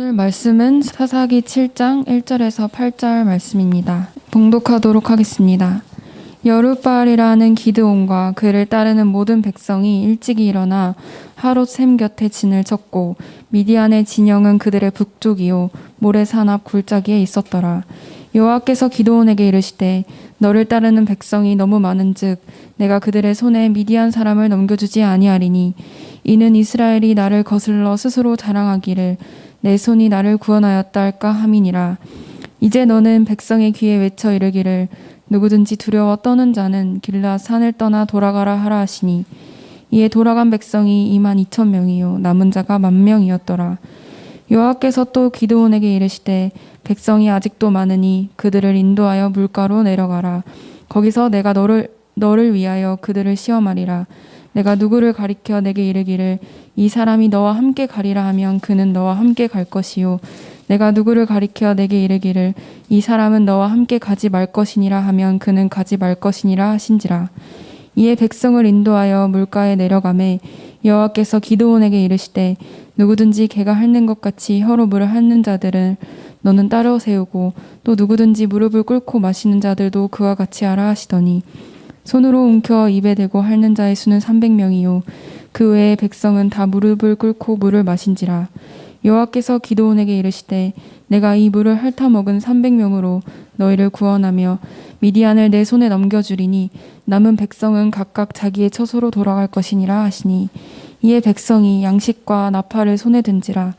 오늘 말씀은 사사기 7장 1절에서 8절 말씀입니다. 봉독하도록 하겠습니다. 여룻바알이라는 기드온과 그를 따르는 모든 백성이 일찍이 일어나 하롯샘 곁에 진을 쳤고 미디안의 진영은 그들의 북쪽이요 모래산 앞 골짜기에 있었더라. 여호와께서 기드온에게 이르시되 너를 따르는 백성이 너무 많은즉 내가 그들의 손에 미디안 사람을 넘겨주지 아니하리니 이는 이스라엘이 나를 거슬러 스스로 자랑하기를 내 손이 나를 구원하였다 할까 함이니라. 이제 너는 백성의 귀에 외쳐 이르기를 누구든지 두려워 떠는 자는 길앗 산을 떠나 돌아가라 하라 하시니 이에 돌아간 백성이 22,000명이요 남은 자가 10,000명이었더라. 여호와께서 또 기드온에게 이르시되 백성이 아직도 많으니 그들을 인도하여 물가로 내려가라. 거기서 내가 너를 위하여 그들을 시험하리라. 내가 누구를 가리켜 내게 이르기를 이 사람이 너와 함께 가리라 하면 그는 너와 함께 갈 것이요 내가 누구를 가리켜 내게 이르기를 이 사람은 너와 함께 가지 말 것이니라 하면 그는 가지 말 것이니라 하신지라. 이에 백성을 인도하여 물가에 내려가매 여호와께서 기드온에게 이르시되 누구든지 개가 핥는 것 같이 혀로 물을 핥는 자들을 너는 따로 세우고 또 누구든지 무릎을 꿇고 마시는 자들도 그와 같이 하라 하시더니 손으로 움켜 입에 대고 핥는 자의 수는 300명이요 그 외에 백성은 다 무릎을 꿇고 물을 마신지라. 여호와께서 기드온에게 이르시되 내가 이 물을 핥아 먹은 300명으로 너희를 구원하며 미디안을 내 손에 넘겨주리니 남은 백성은 각각 자기의 처소로 돌아갈 것이니라 하시니 이에 백성이 양식과 나팔을 손에 든지라.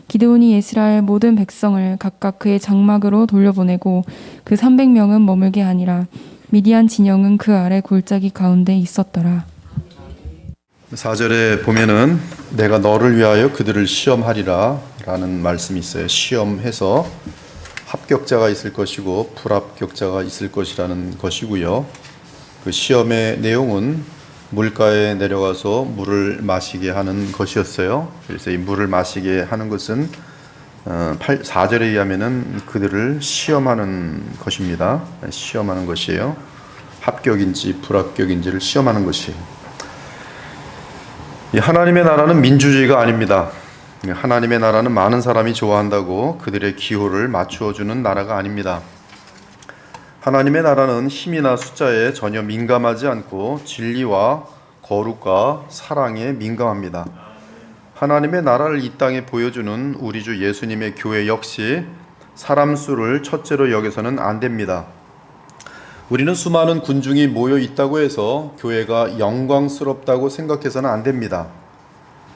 기드온이 이스라엘 모든 백성을 각각 그의 장막으로 돌려보내고 그 300명은 머물게 하니라. 미디안 진영은 그 아래 골짜기 가운데 있었더라. 4절에 보면은 내가 너를 위하여 그들을 시험하리라 라는 말씀이 있어요. 시험해서 합격자가 있을 것이고 불합격자가 있을 것이라는 것이고요. 그 시험의 내용은 물가에 내려가서 물을 마시게 하는 것이었어요. 그래서 이 물을 마시게 하는 것은 4절에 의하면은 그들을 시험하는 것입니다. 시험하는 것이에요. 합격인지 불합격인지를 시험하는 것이에요. 하나님의 나라는 민주주의가 아닙니다. 하나님의 나라는 많은 사람이 좋아한다고 그들의 기호를 맞추어 주는 나라가 아닙니다. 하나님의 나라는 힘이나 숫자에 전혀 민감하지 않고 진리와 거룩과 사랑에 민감합니다. 하나님의 나라를 이 땅에 보여주는 우리 주 예수님의 교회 역시 사람 수를 첫째로 여겨서는 안 됩니다. 우리는 수많은 군중이 모여 있다고 해서 교회가 영광스럽다고 생각해서는 안 됩니다.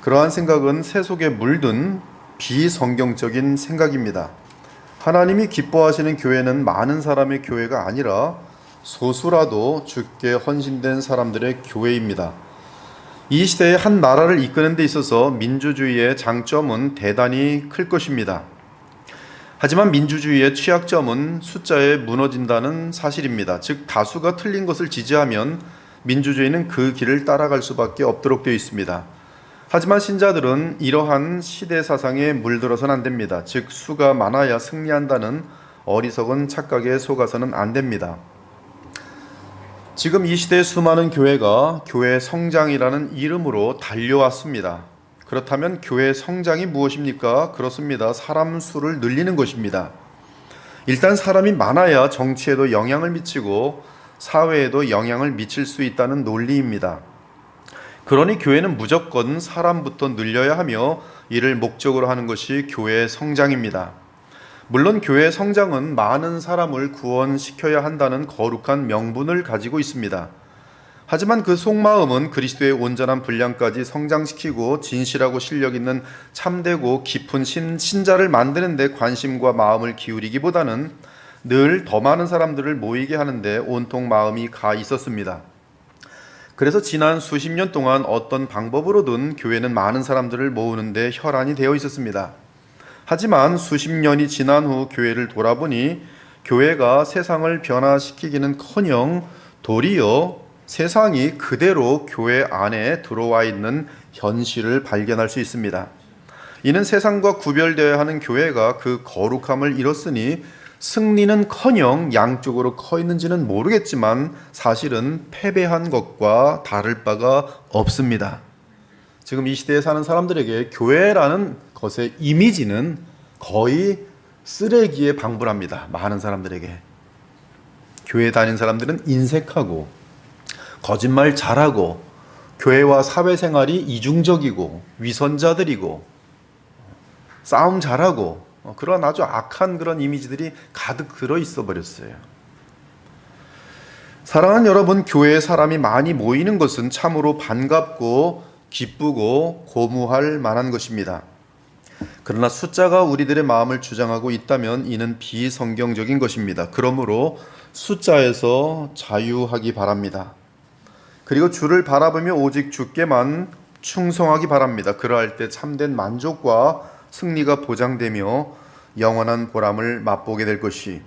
그러한 생각은 새 속에 물든 비성경적인 생각입니다. 하나님이 기뻐하시는 교회는 많은 사람의 교회가 아니라 소수라도 주께 헌신된 사람들의 교회입니다. 이 시대의 한 나라를 이끄는 데 있어서 민주주의의 장점은 대단히 클 것입니다. 하지만 민주주의의 취약점은 숫자에 무너진다는 사실입니다. 즉 다수가 틀린 것을 지지하면 민주주의는 그 길을 따라갈 수밖에 없도록 되어 있습니다. 하지만 신자들은 이러한 시대 사상에 물들어서는 안 됩니다. 즉 수가 많아야 승리한다는 어리석은 착각에 속아서는 안 됩니다. 지금 이 시대의 수많은 교회가 교회 성장이라는 이름으로 달려왔습니다. 그렇다면 교회 성장이 무엇입니까? 그렇습니다. 사람 수를 늘리는 것입니다. 일단 사람이 많아야 정치에도 영향을 미치고 사회에도 영향을 미칠 수 있다는 논리입니다. 그러니 교회는 무조건 사람부터 늘려야 하며 이를 목적으로 하는 것이 교회의 성장입니다. 물론 교회의 성장은 많은 사람을 구원시켜야 한다는 거룩한 명분을 가지고 있습니다. 하지만 그 속마음은 그리스도의 온전한 분량까지 성장시키고 진실하고 실력 있는 참되고 깊은 신자를 만드는 데 관심과 마음을 기울이기보다는 늘 더 많은 사람들을 모이게 하는데 온통 마음이 가 있었습니다. 그래서 지난 수십 년 동안 어떤 방법으로든 교회는 많은 사람들을 모으는데 혈안이 되어 있었습니다. 하지만 수십 년이 지난 후 교회를 돌아보니 교회가 세상을 변화시키기는커녕 도리어 세상이 그대로 교회 안에 들어와 있는 현실을 발견할 수 있습니다. 이는 세상과 구별되어야 하는 교회가 그 거룩함을 잃었으니 승리는커녕 양쪽으로 커 있는지는 모르겠지만 사실은 패배한 것과 다를 바가 없습니다. 지금 이 시대에 사는 사람들에게 교회라는 것의 이미지는 거의 쓰레기에 방불합니다. 많은 사람들에게. 교회 다닌 사람들은 인색하고 거짓말 잘하고 교회와 사회생활이 이중적이고 위선자들이고 싸움 잘하고 그런 아주 악한 그런 이미지들이 가득 들어있어 버렸어요. 사랑하는 여러분, 교회에 사람이 많이 모이는 것은 참으로 반갑고 기쁘고 고무할 만한 것입니다. 그러나 숫자가 우리들의 마음을 주장하고 있다면 이는 비성경적인 것입니다. 그러므로 숫자에서 자유하기 바랍니다. 그리고 주를 바라보며 오직 주께만 충성하기 바랍니다. 그러할 때 참된 만족과 승리가 보장되며 영원한 보람을 맛보게 될 것이.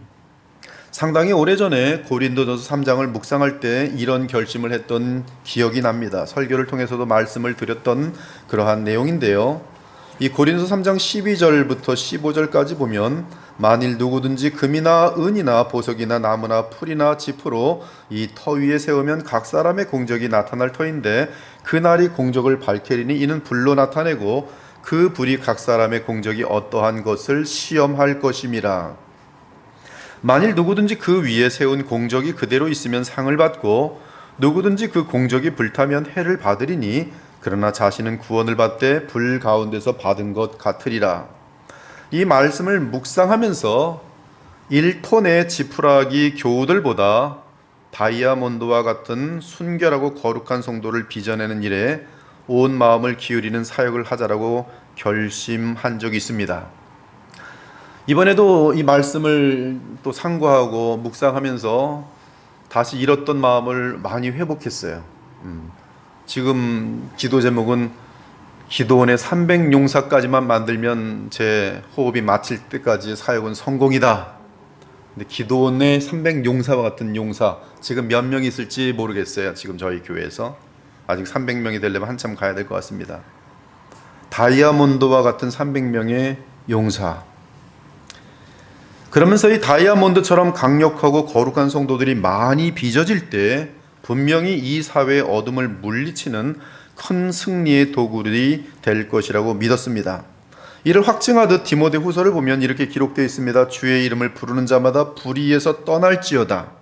상당히 오래전에 고린도전서 3장을 묵상할 때 이런 결심을 했던 기억이 납니다. 설교를 통해서도 말씀을 드렸던 그러한 내용인데요. 이 고린도서 3장 12절부터 15절까지 보면 만일 누구든지 금이나 은이나 보석이나 나무나 풀이나 지푸로 이 터 위에 세우면 각 사람의 공적이 나타날 터인데 그날이 공적을 밝히리니 이는 불로 나타내고 그 불이 각 사람의 공적이 어떠한 것을 시험할 것임이라. 만일 누구든지 그 위에 세운 공적이 그대로 있으면 상을 받고 누구든지 그 공적이 불타면 해를 받으리니 그러나 자신은 구원을 받되 불 가운데서 받은 것 같으리라. 이 말씀을 묵상하면서 1톤의 지푸라기 교우들보다 다이아몬드와 같은 순결하고 거룩한 성도를 빚어내는 일에 온 마음을 기울이는 사역을 하자라고 결심한 적이 있습니다. 이번에도 이 말씀을 또 상고하고 묵상하면서 다시 잃었던 마음을 많이 회복했어요. 지금 기도 제목은 기도원의 300용사까지만 만들면 제 호흡이 마칠 때까지 사역은 성공이다. 근데 기도원의 300용사와 같은 용사 지금 몇 명 있을지 모르겠어요. 지금 저희 교회에서 아직 300명이 되려면 한참 가야 될 것 같습니다. 다이아몬드와 같은 300명의 용사. 그러면서 이 다이아몬드처럼 강력하고 거룩한 성도들이 많이 빚어질 때 분명히 이 사회의 어둠을 물리치는 큰 승리의 도구들이 될 것이라고 믿었습니다. 이를 확증하듯 디모데후서를 보면 이렇게 기록되어 있습니다. 주의 이름을 부르는 자마다 불의에서 떠날지어다.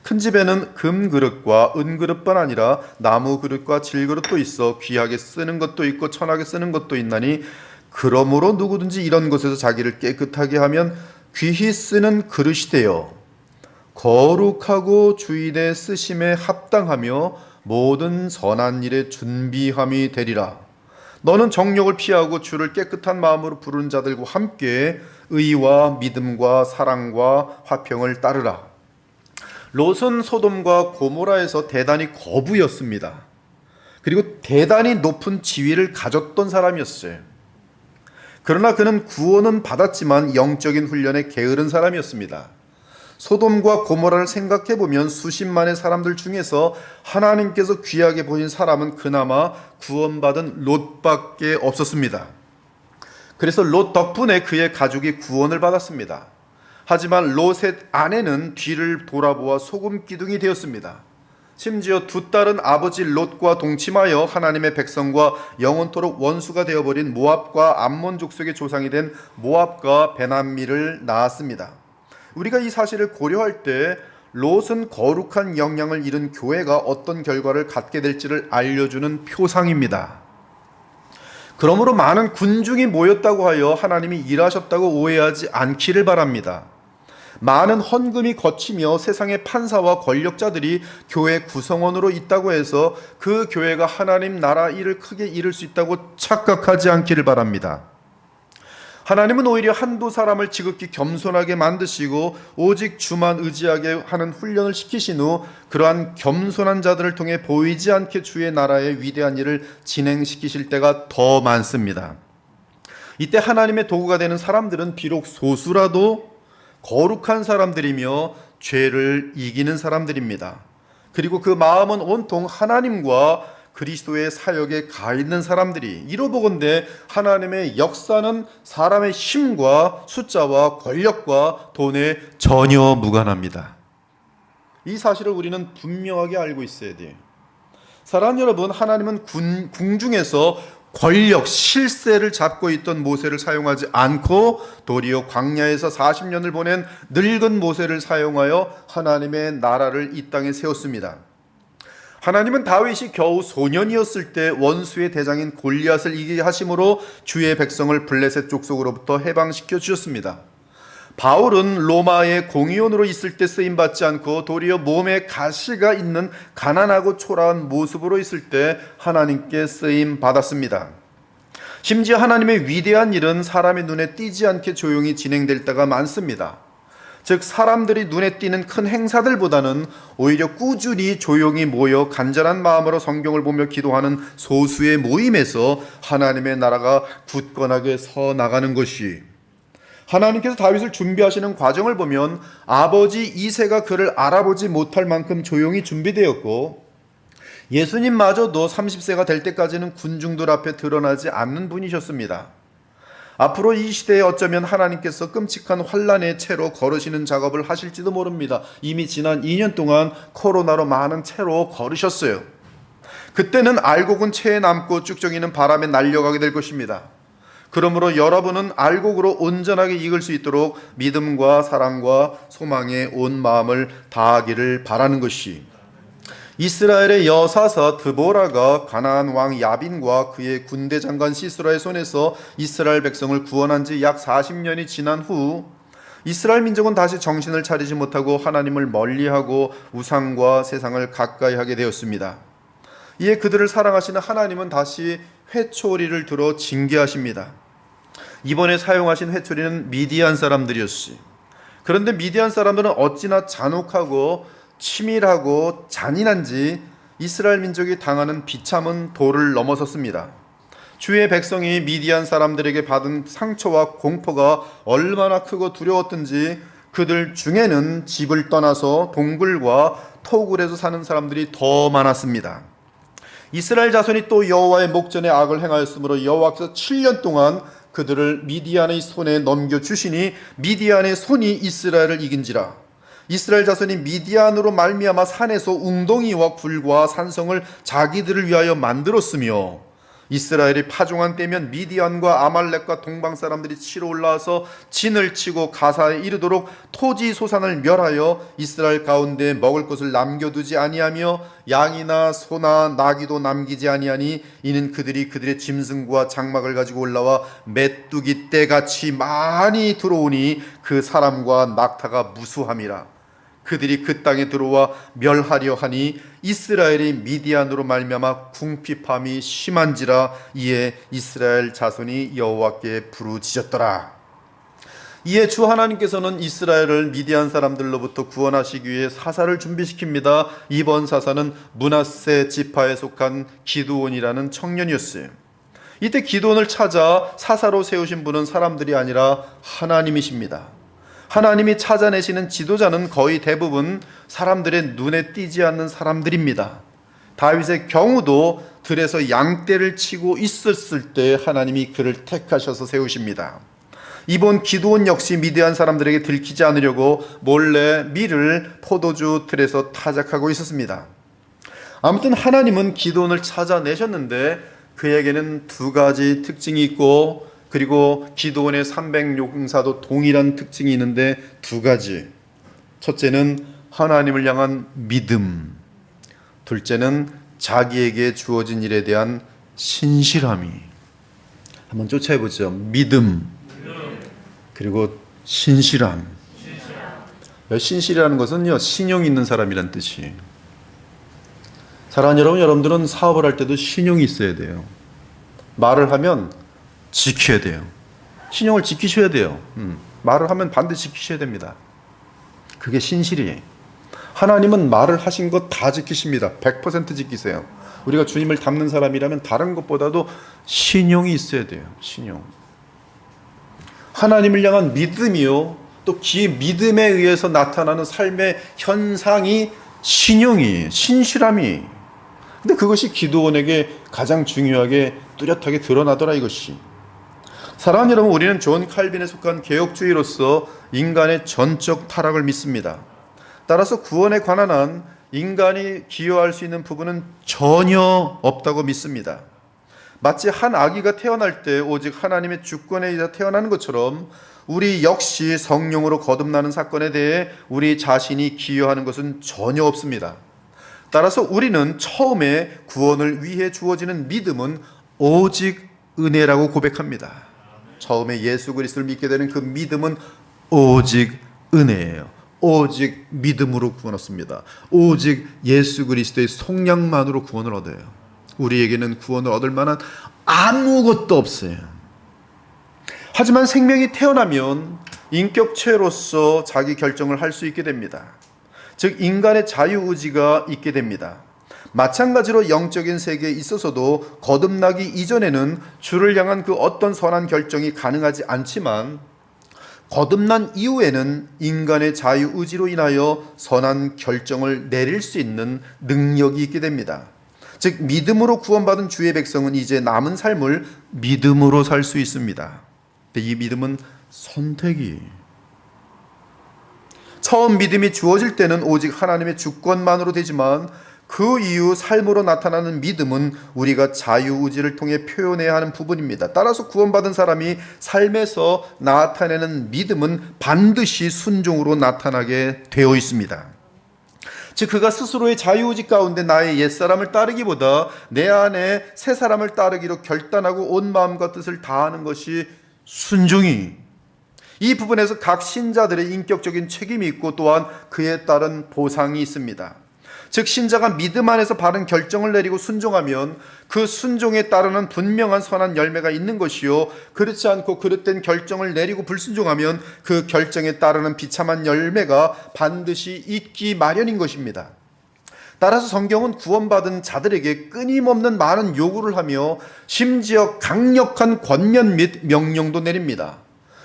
큰 집에는 금그릇과 은그릇뿐 아니라 나무 그릇과 질그릇도 있어 귀하게 쓰는 것도 있고 천하게 쓰는 것도 있나니 그러므로 누구든지 이런 것에서 자기를 깨끗하게 하면 귀히 쓰는 그릇이 되어 거룩하고 주인의 쓰심에 합당하며 모든 선한 일에 준비함이 되리라. 너는 정욕을 피하고 주를 깨끗한 마음으로 부르는 자들과 함께 의와 믿음과 사랑과 화평을 따르라. 롯은 소돔과 고모라에서 대단히 거부였습니다. 그리고 대단히 높은 지위를 가졌던 사람이었어요. 그러나 그는 구원은 받았지만 영적인 훈련에 게으른 사람이었습니다. 소돔과 고모라를 생각해 보면 수십만의 사람들 중에서 하나님께서 귀하게 보신 사람은 그나마 구원받은 롯밖에 없었습니다. 그래서 롯 덕분에 그의 가족이 구원을 받았습니다. 하지만 롯의 아내는 뒤를 돌아보아 소금 기둥이 되었습니다. 심지어 두 딸은 아버지 롯과 동침하여 하나님의 백성과 영원토록 원수가 되어버린 모압과 암몬 족속의 조상이 된 모압과 베나미를 낳았습니다. 우리가 이 사실을 고려할 때 롯은 거룩한 영향을 잃은 교회가 어떤 결과를 갖게 될지를 알려주는 표상입니다. 그러므로 많은 군중이 모였다고 하여 하나님이 일하셨다고 오해하지 않기를 바랍니다. 많은 헌금이 거치며 세상의 판사와 권력자들이 교회 구성원으로 있다고 해서 그 교회가 하나님 나라 일을 크게 이룰 수 있다고 착각하지 않기를 바랍니다. 하나님은 오히려 한두 사람을 지극히 겸손하게 만드시고 오직 주만 의지하게 하는 훈련을 시키신 후 그러한 겸손한 자들을 통해 보이지 않게 주의 나라의 위대한 일을 진행시키실 때가 더 많습니다. 이때 하나님의 도구가 되는 사람들은 비록 소수라도 거룩한 사람들이며 죄를 이기는 사람들입니다. 그리고 그 마음은 온통 하나님과 그리스도의 사역에 가 있는 사람들이 이로보건대 하나님의 역사는 사람의 힘과 숫자와 권력과 돈에 전혀 무관합니다. 이 사실을 우리는 분명하게 알고 있어야 돼요. 사랑하는 여러분, 하나님은 궁중에서 권력, 실세를 잡고 있던 모세를 사용하지 않고 도리어 광야에서 40년을 보낸 늙은 모세를 사용하여 하나님의 나라를 이 땅에 세웠습니다. 하나님은 다윗이 겨우 소년이었을 때 원수의 대장인 골리앗을 이기게 하심으로 주의 백성을 블레셋 족속으로부터 해방시켜 주셨습니다. 바울은 로마의 공의원으로 있을 때 쓰임받지 않고 도리어 몸에 가시가 있는 가난하고 초라한 모습으로 있을 때 하나님께 쓰임받았습니다. 심지어 하나님의 위대한 일은 사람의 눈에 띄지 않게 조용히 진행될 때가 많습니다. 즉 사람들이 눈에 띄는 큰 행사들보다는 오히려 꾸준히 조용히 모여 간절한 마음으로 성경을 보며 기도하는 소수의 모임에서 하나님의 나라가 굳건하게 서 나가는 것이, 하나님께서 다윗을 준비하시는 과정을 보면 아버지 이새가 그를 알아보지 못할 만큼 조용히 준비되었고, 예수님마저도 30세가 될 때까지는 군중들 앞에 드러나지 않는 분이셨습니다. 앞으로 이 시대에 어쩌면 하나님께서 끔찍한 환란의 채로 걸으시는 작업을 하실지도 모릅니다. 이미 지난 2년 동안 코로나로 많은 채로 걸으셨어요. 그때는 알곡은 채에 남고 쭉정이는 바람에 날려가게 될 것입니다. 그러므로 여러분은 알곡으로 온전하게 익을 수 있도록 믿음과 사랑과 소망에 온 마음을 다하기를 바라는 것이, 이스라엘의 여사사 드보라가 가나안 왕 야빈과 그의 군대 장관 시스라의 손에서 이스라엘 백성을 구원한 지 약 40년이 지난 후 이스라엘 민족은 다시 정신을 차리지 못하고 하나님을 멀리하고 우상과 세상을 가까이 하게 되었습니다. 이에 그들을 사랑하시는 하나님은 다시 회초리를 들어 징계하십니다. 이번에 사용하신 회초리는 미디안 사람들이었어요. 그런데 미디안 사람들은 어찌나 잔혹하고 치밀하고 잔인한지 이스라엘 민족이 당하는 비참은 도를 넘어섰습니다. 주의 백성이 미디안 사람들에게 받은 상처와 공포가 얼마나 크고 두려웠던지 그들 중에는 집을 떠나서 동굴과 토굴에서 사는 사람들이 더 많았습니다. 이스라엘 자손이 또 여호와의 목전에 악을 행하였으므로 여호와께서 7년 동안 그들을 미디안의 손에 넘겨주시니 미디안의 손이 이스라엘을 이긴지라. 이스라엘 자손이 미디안으로 말미암아 산에서 웅덩이와 굴과 산성을 자기들을 위하여 만들었으며, 이스라엘이 파종한 때면 미디안과 아말렉과 동방 사람들이 치러 올라와서 진을 치고 가사에 이르도록 토지 소산을 멸하여 이스라엘 가운데 먹을 것을 남겨두지 아니하며 양이나 소나 나귀도 남기지 아니하니 이는 그들이 그들의 짐승과 장막을 가지고 올라와 메뚜기 떼같이 많이 들어오니 그 사람과 낙타가 무수함이라. 그들이 그 땅에 들어와 멸하려 하니 이스라엘이 미디안으로 말미암아 궁핍함이 심한지라. 이에 이스라엘 자손이 여호와께 부르짖었더라. 이에 주 하나님께서는 이스라엘을 미디안 사람들로부터 구원하시기 위해 사사를 준비시킵니다. 이번 사사는 므낫세 지파에 속한 기드온이라는 청년이었어요. 이때 기드온을 찾아 사사로 세우신 분은 사람들이 아니라 하나님이십니다. 하나님이 찾아내시는 지도자는 거의 대부분 사람들의 눈에 띄지 않는 사람들입니다. 다윗의 경우도 들에서 양떼를 치고 있었을 때 하나님이 그를 택하셔서 세우십니다. 이번 기드온 역시 미디안 사람들에게 들키지 않으려고 몰래 밀을 포도주 틀에서 타작하고 있었습니다. 아무튼 하나님은 기드온을 찾아내셨는데 그에게는 두 가지 특징이 있고, 그리고 기드온의 300용사도 동일한 특징이 있는데 두 가지. 첫째는 하나님을 향한 믿음, 둘째는 자기에게 주어진 일에 대한 신실함이. 한번 쫓아해보죠. 믿음, 그리고 신실함. 신실이라는 것은요, 신용 있는 사람이란 뜻이에요. 사랑하는 여러분, 여러분들은 사업을 할 때도 신용이 있어야 돼요. 말을 하면 지켜야 돼요. 신용을 지키셔야 돼요. 말을 하면 반드시 지키셔야 됩니다. 그게 신실이에요. 하나님은 말을 하신 것 다 지키십니다. 100% 지키세요. 우리가 주님을 닮는 사람이라면 다른 것보다도 신용이 있어야 돼요. 신용. 하나님을 향한 믿음이요, 또 그 믿음에 의해서 나타나는 삶의 현상이 신용이, 신실함이. 근데 그것이 기드온에게 가장 중요하게 뚜렷하게 드러나더라 이것이. 사랑하는 여러분, 우리는 존 칼빈에 속한 개혁주의로서 인간의 전적 타락을 믿습니다. 따라서 구원에 관한 한 인간이 기여할 수 있는 부분은 전혀 없다고 믿습니다. 마치 한 아기가 태어날 때 오직 하나님의 주권에 의해 태어나는 것처럼 우리 역시 성령으로 거듭나는 사건에 대해 우리 자신이 기여하는 것은 전혀 없습니다. 따라서 우리는 처음에 구원을 위해 주어지는 믿음은 오직 은혜라고 고백합니다. 처음에 예수 그리스도를 믿게 되는 그 믿음은 오직 은혜예요. 오직 믿음으로 구원 얻습니다. 오직 예수 그리스도의 속량만으로 구원을 얻어요. 우리에게는 구원을 얻을 만한 아무것도 없어요. 하지만 생명이 태어나면 인격체로서 자기 결정을 할 수 있게 됩니다. 즉 인간의 자유의지가 있게 됩니다. 마찬가지로 영적인 세계에 있어서도 거듭나기 이전에는 주를 향한 그 어떤 선한 결정이 가능하지 않지만 거듭난 이후에는 인간의 자유의지로 인하여 선한 결정을 내릴 수 있는 능력이 있게 됩니다. 즉 믿음으로 구원받은 주의 백성은 이제 남은 삶을 믿음으로 살 수 있습니다. 이 믿음은 선택이, 처음 믿음이 주어질 때는 오직 하나님의 주권만으로 되지만 그 이후 삶으로 나타나는 믿음은 우리가 자유의지를 통해 표현해야 하는 부분입니다. 따라서 구원받은 사람이 삶에서 나타내는 믿음은 반드시 순종으로 나타나게 되어 있습니다. 즉 그가 스스로의 자유의지 가운데 나의 옛사람을 따르기보다 내 안에 새 사람을 따르기로 결단하고 온 마음과 뜻을 다하는 것이 순종이, 이 부분에서 각 신자들의 인격적인 책임이 있고 또한 그에 따른 보상이 있습니다. 즉 신자가 믿음 안에서 바른 결정을 내리고 순종하면 그 순종에 따르는 분명한 선한 열매가 있는 것이요, 그렇지 않고 그릇된 결정을 내리고 불순종하면 그 결정에 따르는 비참한 열매가 반드시 있기 마련인 것입니다. 따라서 성경은 구원받은 자들에게 끊임없는 많은 요구를 하며 심지어 강력한 권면 및 명령도 내립니다.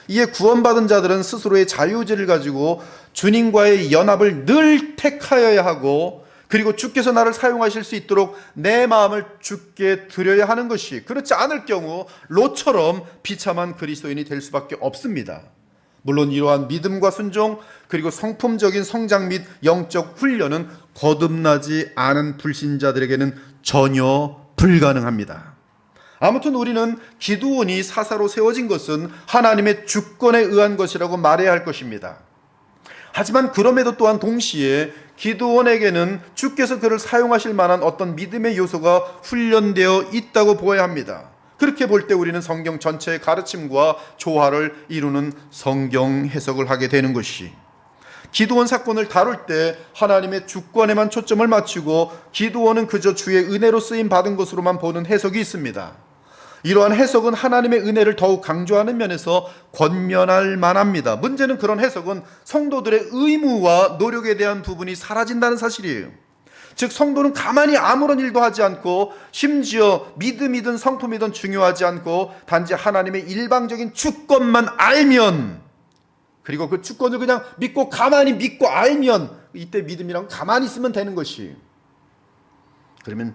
이에 구원받은 자들은 스스로의 자유의지를 가지고 주님과의 연합을 늘 택하여야 하고, 그리고 주께서 나를 사용하실 수 있도록 내 마음을 주께 드려야 하는 것이, 그렇지 않을 경우 롯처럼 비참한 그리스도인이 될 수밖에 없습니다. 물론 이러한 믿음과 순종 그리고 성품적인 성장 및 영적 훈련은 거듭나지 않은 불신자들에게는 전혀 불가능합니다. 아무튼 우리는 기드온이 사사로 세워진 것은 하나님의 주권에 의한 것이라고 말해야 할 것입니다. 하지만 그럼에도 또한 동시에 기드온에게는 주께서 그를 사용하실 만한 어떤 믿음의 요소가 훈련되어 있다고 보아야 합니다. 그렇게 볼 때 우리는 성경 전체의 가르침과 조화를 이루는 성경 해석을 하게 되는 것이, 기드온 사건을 다룰 때 하나님의 주권에만 초점을 맞추고 기드온은 그저 주의 은혜로 쓰임 받은 것으로만 보는 해석이 있습니다. 이러한 해석은 하나님의 은혜를 더욱 강조하는 면에서 권면할 만합니다. 문제는 그런 해석은 성도들의 의무와 노력에 대한 부분이 사라진다는 사실이에요. 즉 성도는 가만히 아무런 일도 하지 않고, 심지어 믿음이든 성품이든 중요하지 않고 단지 하나님의 일방적인 주권만 알면, 그리고 그 주권을 그냥 믿고 가만히 믿고 알면, 이때 믿음이란 가만히 있으면 되는 것이, 그러면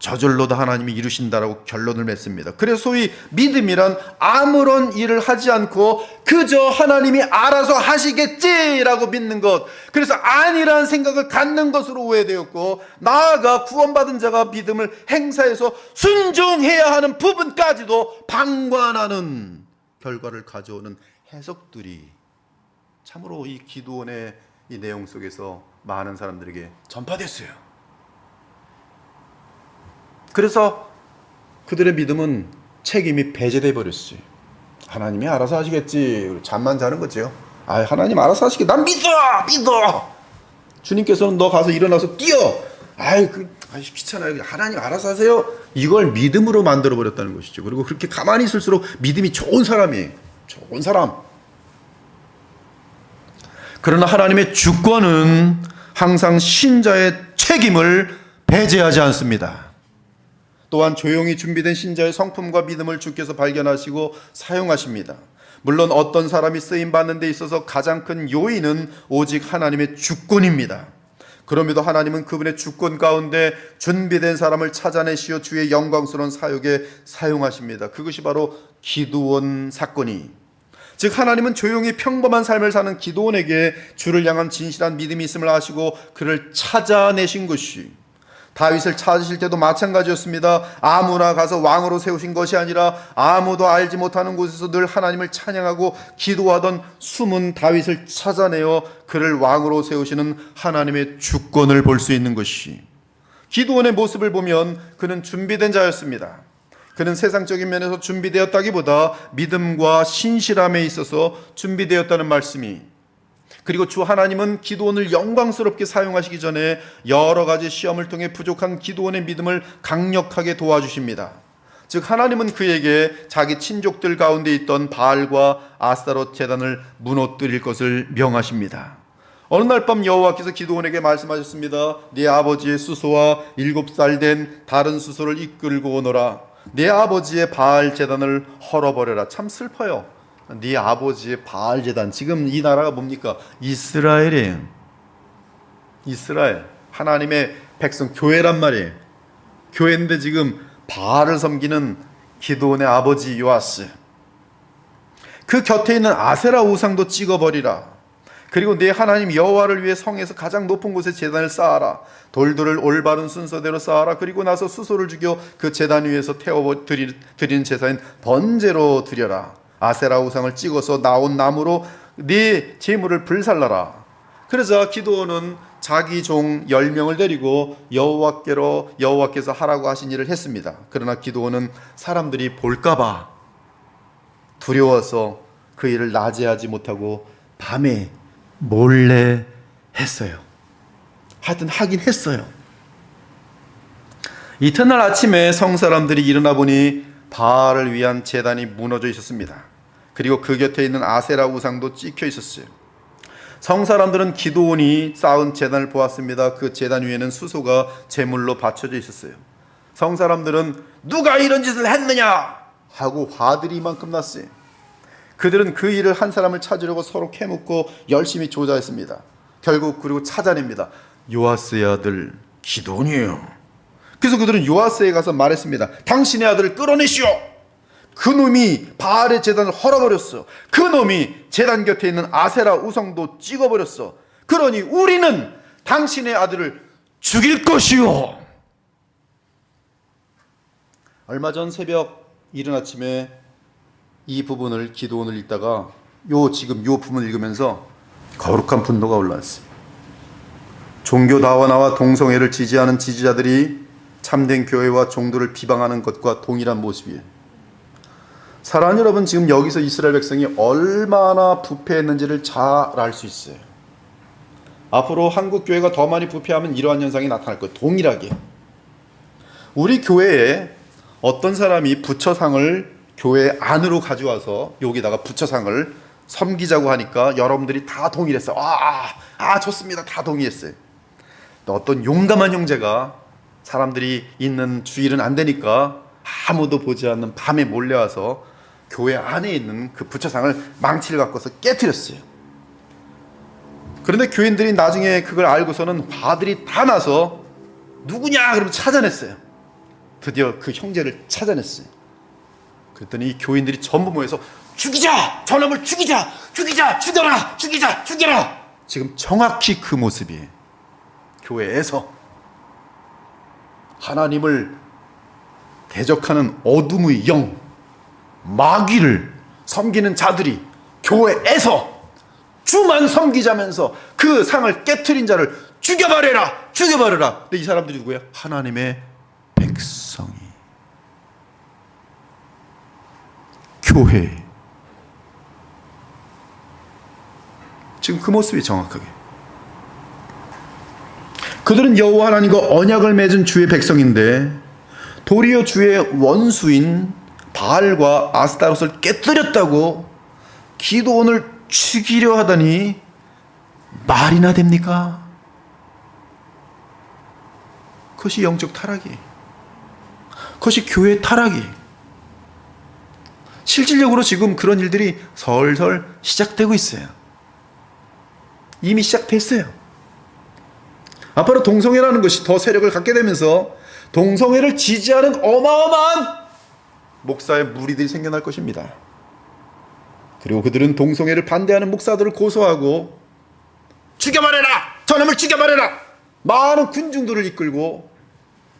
저절로 다 하나님이 이루신다라고 결론을 맺습니다. 그래서 소위 믿음이란 아무런 일을 하지 않고 그저 하나님이 알아서 하시겠지라고 믿는 것, 그래서 아니라는 생각을 갖는 것으로 오해되었고, 나아가 구원받은 자가 믿음을 행사해서 순종해야 하는 부분까지도 방관하는 결과를 가져오는 해석들이 참으로 이 기드온의 이 내용 속에서 많은 사람들에게 전파됐어요. 그래서 그들의 믿음은 책임이 배제돼 버렸어요. 하나님이 알아서 하시겠지, 잠만 자는 거죠. 아, 하나님 알아서 하시겠지, 난 믿어. 주님께서는 너 가서 일어나서 뛰어. 귀찮아요. 하나님 알아서 하세요. 이걸 믿음으로 만들어 버렸다는 것이죠. 그리고 그렇게 가만히 있을수록 믿음이 좋은 사람이에요. 좋은 사람. 그러나 하나님의 주권은 항상 신자의 책임을 배제하지 않습니다. 또한 조용히 준비된 신자의 성품과 믿음을 주께서 발견하시고 사용하십니다. 물론 어떤 사람이 쓰임받는 데 있어서 가장 큰 요인은 오직 하나님의 주권입니다. 그럼에도 하나님은 그분의 주권 가운데 준비된 사람을 찾아내시어 주의 영광스러운 사역에 사용하십니다. 그것이 바로 기드온 사건이, 즉 하나님은 조용히 평범한 삶을 사는 기드온에게 주를 향한 진실한 믿음이 있음을 아시고 그를 찾아내신 것이, 다윗을 찾으실 때도 마찬가지였습니다. 아무나 가서 왕으로 세우신 것이 아니라 아무도 알지 못하는 곳에서 늘 하나님을 찬양하고 기도하던 숨은 다윗을 찾아내어 그를 왕으로 세우시는 하나님의 주권을 볼 수 있는 것이, 기드온의 모습을 보면 그는 준비된 자였습니다. 그는 세상적인 면에서 준비되었다기보다 믿음과 신실함에 있어서 준비되었다는 말씀이, 그리고 주 하나님은 기드온을 영광스럽게 사용하시기 전에 여러 가지 시험을 통해 부족한 기드온의 믿음을 강력하게 도와주십니다. 즉 하나님은 그에게 자기 친족들 가운데 있던 바알과 아스타롯 제단을 무너뜨릴 것을 명하십니다. 어느 날 밤 여호와께서 기드온에게 말씀하셨습니다. 네 아버지의 수소와 7살 된 다른 수소를 이끌고 오너라. 네 아버지의 바알 제단을 헐어버려라. 참 슬퍼요. 네 아버지의 바알 제단. 지금 이 나라가 뭡니까? 이스라엘이에요. 이스라엘. 하나님의 백성, 교회란 말이에요. 교회인데 지금 바알을 섬기는 기드온의 아버지 요아스. 그 곁에 있는 아세라 우상도 찍어버리라. 그리고 네 하나님 여호와를 위해 성에서 가장 높은 곳에 제단을 쌓아라. 돌들을 올바른 순서대로 쌓아라. 그리고 나서 수소를 죽여 그 제단 위에서 태워 드리는 제사인 번제로 드려라. 아세라 우상을 찍어서 나온 나무로 네 제물을 불살라라. 그러자 기드온은 자기 종 10명을 데리고 여호와께서 하라고 하신 일을 했습니다. 그러나 기드온은 사람들이 볼까봐 두려워서 그 일을 낮에 하지 못하고 밤에 몰래 했어요. 하여튼 하긴 했어요. 이튿날 아침에 성사람들이 일어나 보니 바알을 위한 제단이 무너져 있었습니다. 그리고 그 곁에 있는 아세라 우상도 찍혀 있었어요. 성사람들은 기드온이 쌓은 제단을 보았습니다. 그 제단 위에는 수소가 제물로 받쳐져 있었어요. 성사람들은 누가 이런 짓을 했느냐 하고 화들이 이만큼 났어요. 그들은 그 일을 한 사람을 찾으려고 서로 캐묻고 열심히 조사했습니다. 결국 그리고 찾아냅니다. 요아스의 아들 기드온이에요. 그래서 그들은 요아스에 가서 말했습니다. 당신의 아들을 끌어내시오. 그 놈이 바알의 제단을 헐어버렸어. 그 놈이 제단 곁에 있는 아세라 우상도 찍어버렸어. 그러니 우리는 당신의 아들을 죽일 것이오. 얼마 전 새벽 이른 아침에 이 부분을 기드온을 읽다가 지금 요 부분을 읽으면서 거룩한 분노가 올라왔어요. 종교다원화와 동성애를 지지하는 지지자들이 참된 교회와 종도를 비방하는 것과 동일한 모습이에요. 사랑하는 여러분, 지금 여기서 이스라엘 백성이 얼마나 부패했는지를 잘 알 수 있어요. 앞으로 한국 교회가 더 많이 부패하면 이러한 현상이 나타날 거예요. 동일하게. 우리 교회에 어떤 사람이 부처상을 교회 안으로 가져와서 여기다가 부처상을 섬기자고 하니까 여러분들이 다 동의했어요. 좋습니다. 다 동의했어요. 또 어떤 용감한 형제가 사람들이 있는 주일은 안 되니까 아무도 보지 않는 밤에 몰래 와서 교회 안에 있는 그 부처상을 망치를 갖고서 깨트렸어요. 그런데 교인들이 나중에 그걸 알고서는 화들이 다 나서 누구냐 그러면 찾아냈어요. 드디어 그 형제를 찾아냈어요. 그랬더니 이 교인들이 전부 모여서 죽이자! 저놈을 죽이자! 죽여라! 죽여라! 지금 정확히 그 모습이에요. 교회에서 하나님을 대적하는 어둠의 영, 마귀를 섬기는 자들이 교회에서 주만 섬기자면서 그 상을 깨트린 자를 죽여버려라! 근데 이 사람들이 누구예요? 하나님의 백성이. 교회. 지금 그 모습이 정확하게. 그들은 여호와 하나님과 언약을 맺은 주의 백성인데 도리어 주의 원수인 바알과 아스타롯을 깨뜨렸다고 기드온을 죽이려 하다니 말이나 됩니까? 그것이 영적 타락이, 그것이 교회 타락이. 실질적으로 지금 그런 일들이 설설 시작되고 있어요. 이미 시작됐어요. 앞으로 동성애라는 것이 더 세력을 갖게 되면서 동성애를 지지하는 어마어마한 목사의 무리들이 생겨날 것입니다. 그리고 그들은 동성애를 반대하는 목사들을 고소하고 죽여버려라! 저놈을 죽여버려라! 많은 군중들을 이끌고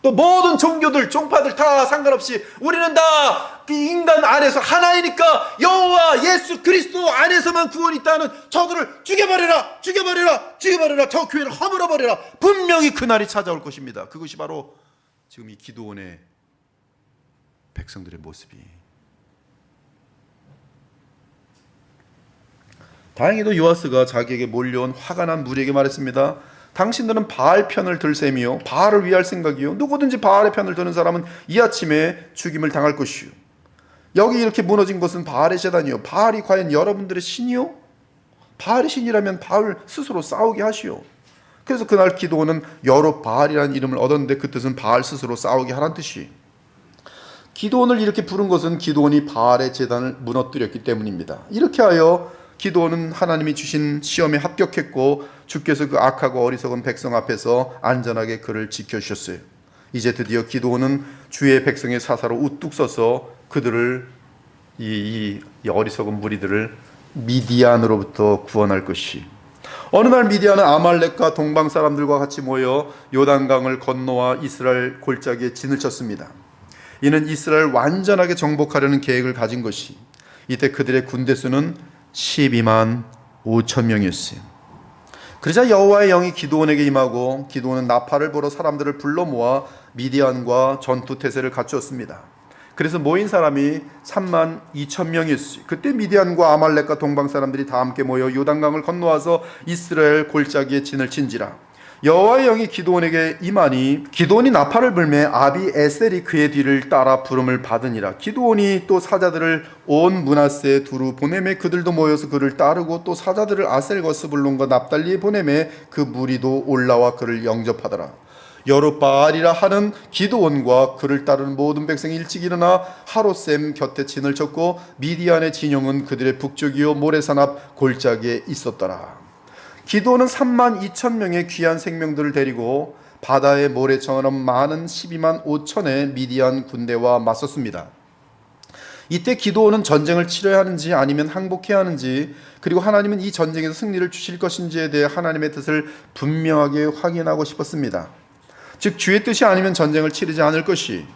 또 모든 종교들, 종파들 다 상관없이 우리는 다 인간 안에서 하나이니까 여호와 예수 그리스도 안에서만 구원이 있다는 저들을 죽여버려라, 죽여버려라, 죽여버려라, 저 교회를 허물어버려라. 분명히 그날이 찾아올 것입니다. 그것이 바로 지금 이 기드온의 백성들의 모습이. 다행히도 요아스가 자기에게 몰려온 화가 난 무리에게 말했습니다. 당신들은 바알 편을 들 셈이요, 바알을 위할 생각이요, 누구든지 바알의 편을 드는 사람은 이 아침에 죽임을 당할 것이요, 여기 이렇게 무너진 것은 바알의 재단이요, 바알이 과연 여러분들의 신이요? 바알이 신이라면 바알 스스로 싸우게 하시오. 그래서 그날 기드온은 여러 바알이라는 이름을 얻었는데 그 뜻은 바알 스스로 싸우게 하라는 뜻이. 기드온을 이렇게 부른 것은 기드온이 바알의 재단을 무너뜨렸기 때문입니다. 이렇게 하여 기드온은 하나님이 주신 시험에 합격했고 주께서 그 악하고 어리석은 백성 앞에서 안전하게 그를 지켜주셨어요. 이제 드디어 기드온은 주의 백성의 사사로 우뚝 서서 그들을 이 어리석은 무리들을 미디안으로부터 구원할 것이. 어느 날 미디안은 아말렉과 동방 사람들과 같이 모여 요단강을 건너와 이스라엘 골짜기에 진을 쳤습니다. 이는 이스라엘 완전하게 정복하려는 계획을 가진 것이. 이때 그들의 군대 수는 12만 5천 명이었어요. 그러자 여호와의 영이 기드온에게 임하고 기드온은 나팔을 불어 사람들을 불러 모아 미디안과 전투 태세를 갖추었습니다. 그래서 모인 사람이 3만 2천 명이었어요. 그때 미디안과 아말렉과 동방 사람들이 다 함께 모여 요단강을 건너와서 이스라엘 골짜기에 진을 친지라. 여호와의 영이 기드온에게 임하니 기드온이 나팔을 불매 아비에셀이 그의 뒤를 따라 부름을 받으니라. 기드온이 또 사자들을 온 므낫세 두루 보내매 그들도 모여서 그를 따르고 또 사자들을 아셀과 스불론과 납달리에 보내매 그 무리도 올라와 그를 영접하더라. 여룻바알이라 하는 기드온과 그를 따르는 모든 백성이 일찍 일어나 하롯셈 곁에 진을 쳤고 미디안의 진영은 그들의 북쪽이요 모래산 앞 골짜기에 있었더라. 기드온은 3만 2천 명의 귀한 생명들을 데리고 바다의 모래처럼 많은 12만 5천의 미디안 군대와 맞섰습니다. 이때 기드온은 전쟁을 치러야 하는지 아니면 항복해야 하는지, 그리고 하나님은 이 전쟁에서 승리를 주실 것인지에 대해 하나님의 뜻을 분명하게 확인하고 싶었습니다. 즉 주의 뜻이 아니면 전쟁을 치르지 않을 것이,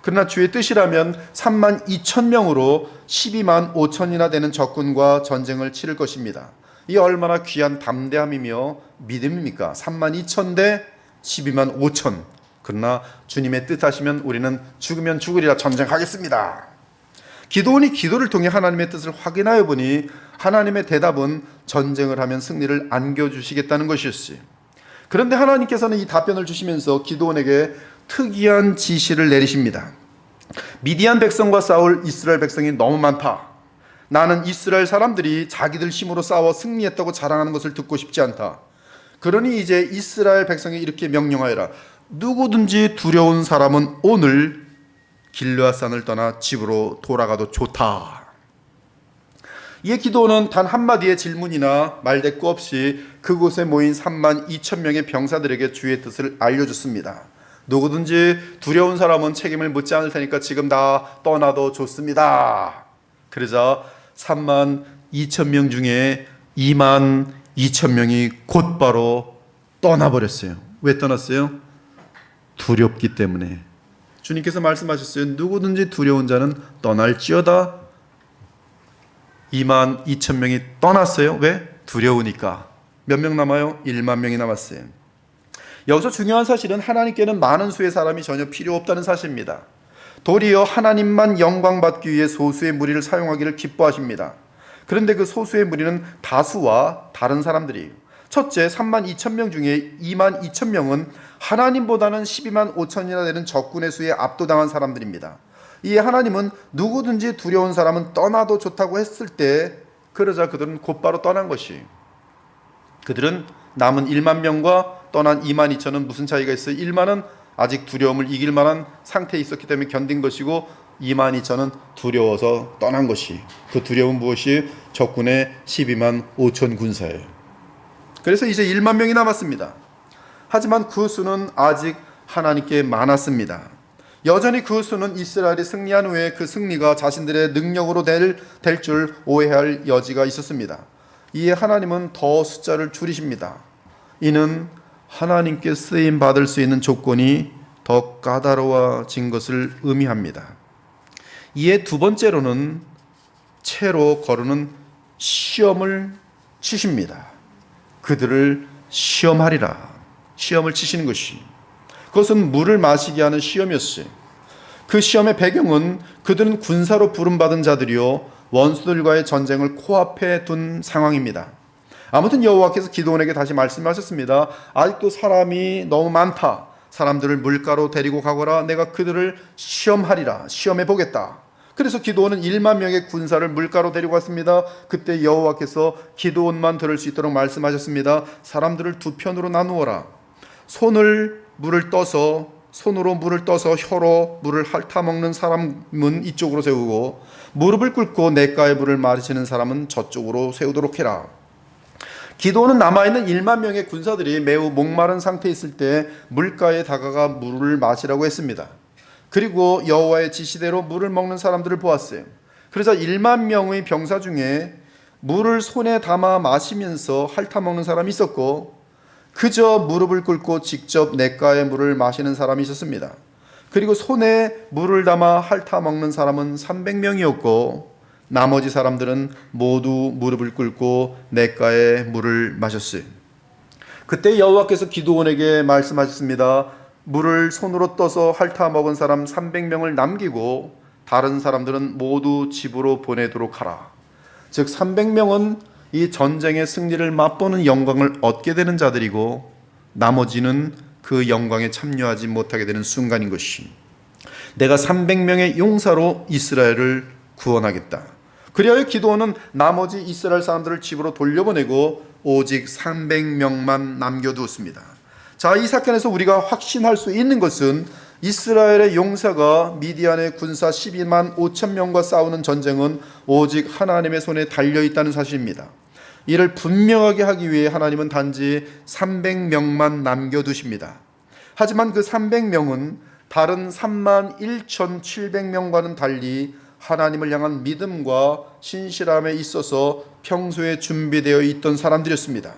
그러나 주의 뜻이라면 3만 2천 명으로 12만 5천이나 되는 적군과 전쟁을 치를 것입니다. 이 얼마나 귀한 담대함이며 믿음입니까? 3만 2천 대 12만 5천. 그러나 주님의 뜻하시면 우리는 죽으면 죽으리라 전쟁하겠습니다. 기드온이 기도를 통해 하나님의 뜻을 확인하여 보니 하나님의 대답은 전쟁을 하면 승리를 안겨주시겠다는 것이었어요. 그런데 하나님께서는 이 답변을 주시면서 기드온에게 특이한 지시를 내리십니다. 미디안 백성과 싸울 이스라엘 백성이 너무 많다. 나는 이스라엘 사람들이 자기들 힘으로 싸워 승리했다고 자랑하는 것을 듣고 싶지 않다. 그러니 이제 이스라엘 백성이 이렇게 명령하여라. 누구든지 두려운 사람은 오늘 길르앗산을 떠나 집으로 돌아가도 좋다. 이에 기드온은 단 한마디의 질문이나 말대꾸 없이 그곳에 모인 3만 2천 명의 병사들에게 주의 뜻을 알려줬습니다. 누구든지 두려운 사람은 책임을 묻지 않을 테니까 지금 다 떠나도 좋습니다. 그러자 3만 2천 명 중에 2만 2천 명이 곧바로 떠나버렸어요. 왜 떠났어요? 두렵기 때문에. 주님께서 말씀하셨어요. 누구든지 두려운 자는 떠날지어다. 2만 2천 명이 떠났어요. 왜? 두려우니까. 몇 명 남아요? 1만 명이 남았어요. 여기서 중요한 사실은 하나님께는 많은 수의 사람이 전혀 필요 없다는 사실입니다. 도리어 하나님만 영광받기 위해 소수의 무리를 사용하기를 기뻐하십니다. 그런데 그 소수의 무리는 다수와 다른 사람들이에요. 첫째, 3만 2천 명 중에 2만 2천 명은 하나님보다는 12만 5천이나 되는 적군의 수에 압도당한 사람들입니다. 이에 하나님은 누구든지 두려운 사람은 떠나도 좋다고 했을 때, 그러자 그들은 곧바로 떠난 것이. 그들은 남은 1만 명과 떠난 2만 2천은 무슨 차이가 있어요? 1만은 아직 두려움을 이길 만한 상태에 있었기 때문에 견딘 것이고 2만 2천은 두려워서 떠난 것이. 그 두려운 무엇이? 적군의 12만 5천 군사예요. 그래서 이제 1만 명이 남았습니다. 하지만 그 수는 아직 하나님께 많았습니다. 여전히 그 수는 이스라엘이 승리한 후에 그 승리가 자신들의 능력으로 될 줄 오해할 여지가 있었습니다. 이에 하나님은 더 숫자를 줄이십니다. 이는 하나님께 쓰임 받을 수 있는 조건이 더 까다로워진 것을 의미합니다. 이에 두 번째로는 채로 거르는 시험을 치십니다. 그들을 시험하리라. 시험을 치시는 것이, 그것은 물을 마시게 하는 시험이었어요. 그 시험의 배경은 그들은 군사로 부름받은 자들이요 원수들과의 전쟁을 코앞에 둔 상황입니다. 아무튼 여호와께서 기드온에게 다시 말씀하셨습니다. 아직도 사람이 너무 많다. 사람들을 물가로 데리고 가거라. 내가 그들을 시험하리라. 시험해 보겠다. 그래서 기드온은 1만 명의 군사를 물가로 데리고 갔습니다. 그때 여호와께서 기드온만 들을 수 있도록 말씀하셨습니다. 사람들을 두 편으로 나누어라. 손으로 물을 떠서 혀로 물을 핥아먹는 사람은 이쪽으로 세우고, 무릎을 꿇고 냇가의 물을 마시는 사람은 저쪽으로 세우도록 해라. 기드온은 남아있는 1만 명의 군사들이 매우 목마른 상태에 있을 때 물가에 다가가 물을 마시라고 했습니다. 그리고 여호와의 지시대로 물을 먹는 사람들을 보았어요. 그래서 1만 명의 병사 중에 물을 손에 담아 마시면서 핥아먹는 사람이 있었고, 그저 무릎을 꿇고 직접 냇가의 물을 마시는 사람이 있었습니다. 그리고 손에 물을 담아 핥아먹는 사람은 300명이었고 나머지 사람들은 모두 무릎을 꿇고 냇가의 물을 마셨어요. 그때 여호와께서 기드온에게 말씀하셨습니다. 물을 손으로 떠서 핥아먹은 사람 300명을 남기고 다른 사람들은 모두 집으로 보내도록 하라. 즉 300명은 이 전쟁의 승리를 맛보는 영광을 얻게 되는 자들이고 나머지는 그 영광에 참여하지 못하게 되는 순간인 것이, 내가 300명의 용사로 이스라엘을 구원하겠다. 그리하여 기드온은 나머지 이스라엘 사람들을 집으로 돌려보내고 오직 300명만 남겨두었습니다. 자, 이 사건에서 우리가 확신할 수 있는 것은 이스라엘의 용사가 미디안의 군사 12만 5천 명과 싸우는 전쟁은 오직 하나님의 손에 달려있다는 사실입니다. 이를 분명하게 하기 위해 하나님은 단지 300명만 남겨두십니다. 하지만 그 300명은 다른 3만 1,700명과는 달리 하나님을 향한 믿음과 신실함에 있어서 평소에 준비되어 있던 사람들이었습니다.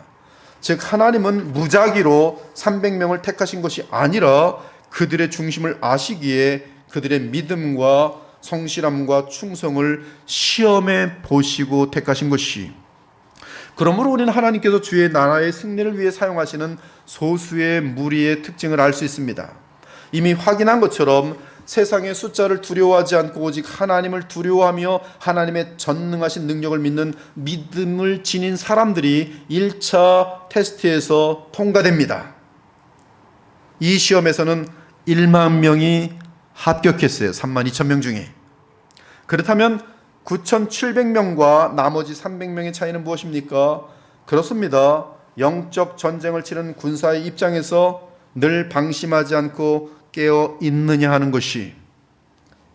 즉 하나님은 무작위로 300명을 택하신 것이 아니라 그들의 중심을 아시기에 그들의 믿음과 성실함과 충성을 시험해 보시고 택하신 것이, 그러므로 우리는 하나님께서 주의 나라의 승리를 위해 사용하시는 소수의 무리의 특징을 알 수 있습니다. 이미 확인한 것처럼 세상의 숫자를 두려워하지 않고 오직 하나님을 두려워하며 하나님의 전능하신 능력을 믿는 믿음을 지닌 사람들이 1차 테스트에서 통과됩니다. 이 시험에서는 1만 명이 합격했어요. 3만 2천 명 중에. 그렇다면 9,700명과 나머지 300명의 차이는 무엇입니까? 그렇습니다. 영적 전쟁을 치른 군사의 입장에서 늘 방심하지 않고 깨어 있느냐 하는 것이,